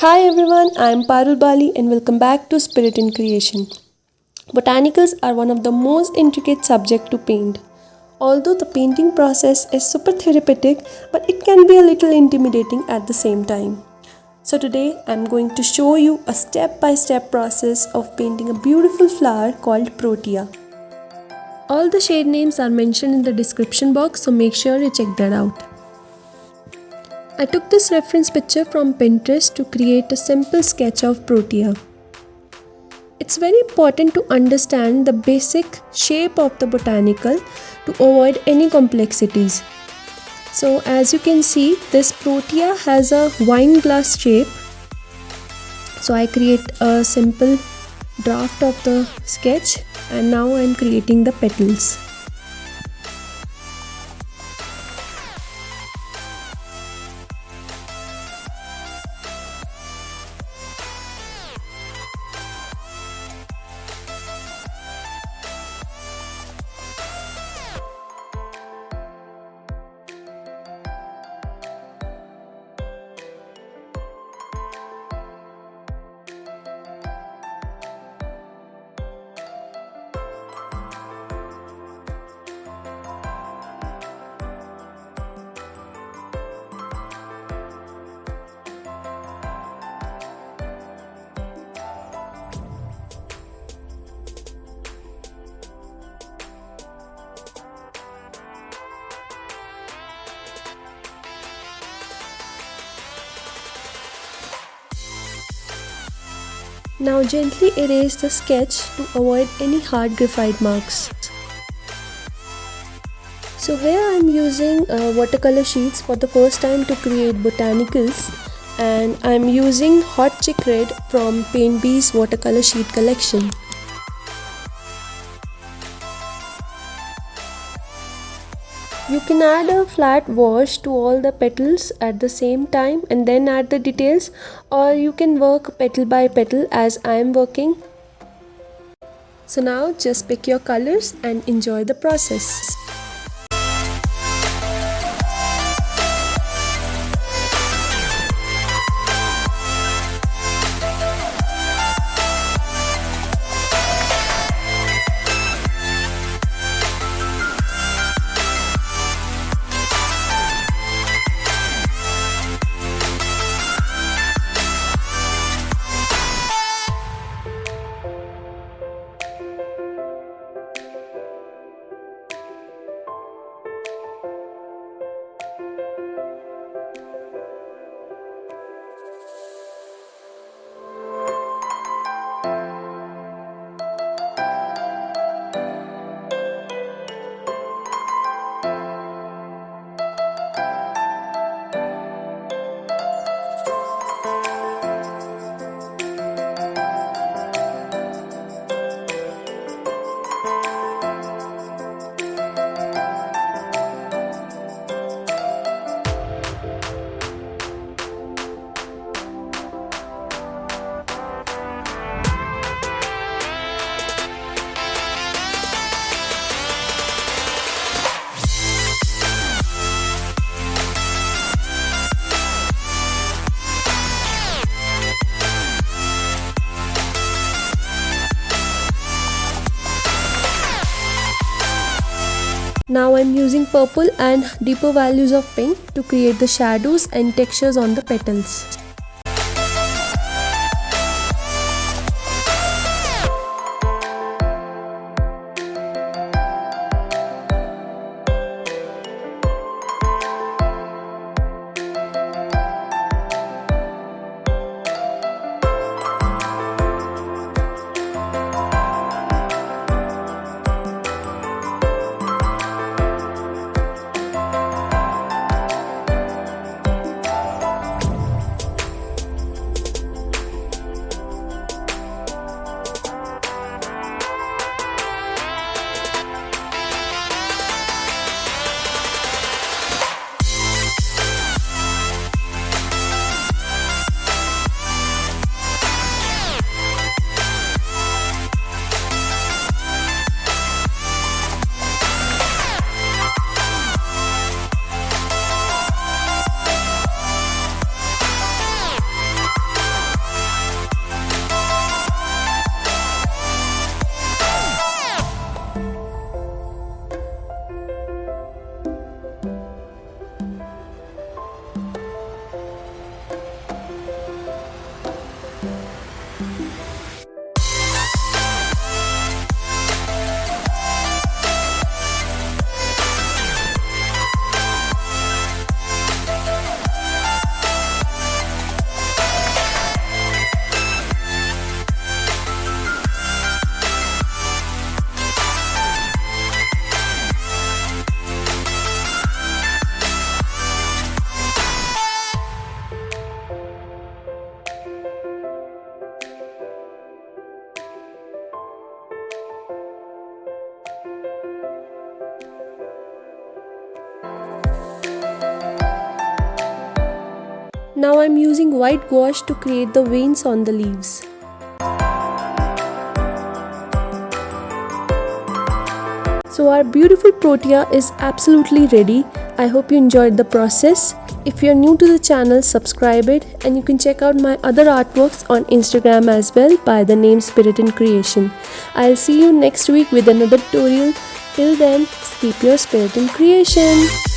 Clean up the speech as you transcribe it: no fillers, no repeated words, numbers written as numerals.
Hi everyone, I am Parul Bali and welcome back to Spirit in Creation. Botanicals are one of the most intricate subjects to paint. Although the painting process is super therapeutic, but it can be a little intimidating at the same time. So today I am going to show you a step-by-step process of painting a beautiful flower called Protea. All the shade names are mentioned in the description box, so make sure you check that out. I took this reference picture from Pinterest to create a simple sketch of Protea. It's very important to understand the basic shape of the botanical to avoid any complexities. So as you can see, this Protea has a wine glass shape. So I create a simple draft of the sketch and now I am creating the petals. Now gently erase the sketch to avoid any hard graphite marks. So here I am using watercolor sheets for the first time to create botanicals, and I am using Hot Chick Red from Paintbee's watercolor sheet collection. You can add a flat wash to all the petals at the same time and then add the details, or you can work petal by petal as I am working. So now just pick your colors and enjoy the process. Now I am using purple and deeper values of pink to create the shadows and textures on the petals. Now I'm using white gouache to create the veins on the leaves. So our beautiful Protea is absolutely ready. I hope you enjoyed the process. If you're new to the channel, subscribe it, and you can check out my other artworks on Instagram as well by the name Spirit in Creation. I'll see you next week with another tutorial. Till then, keep your spirit in creation.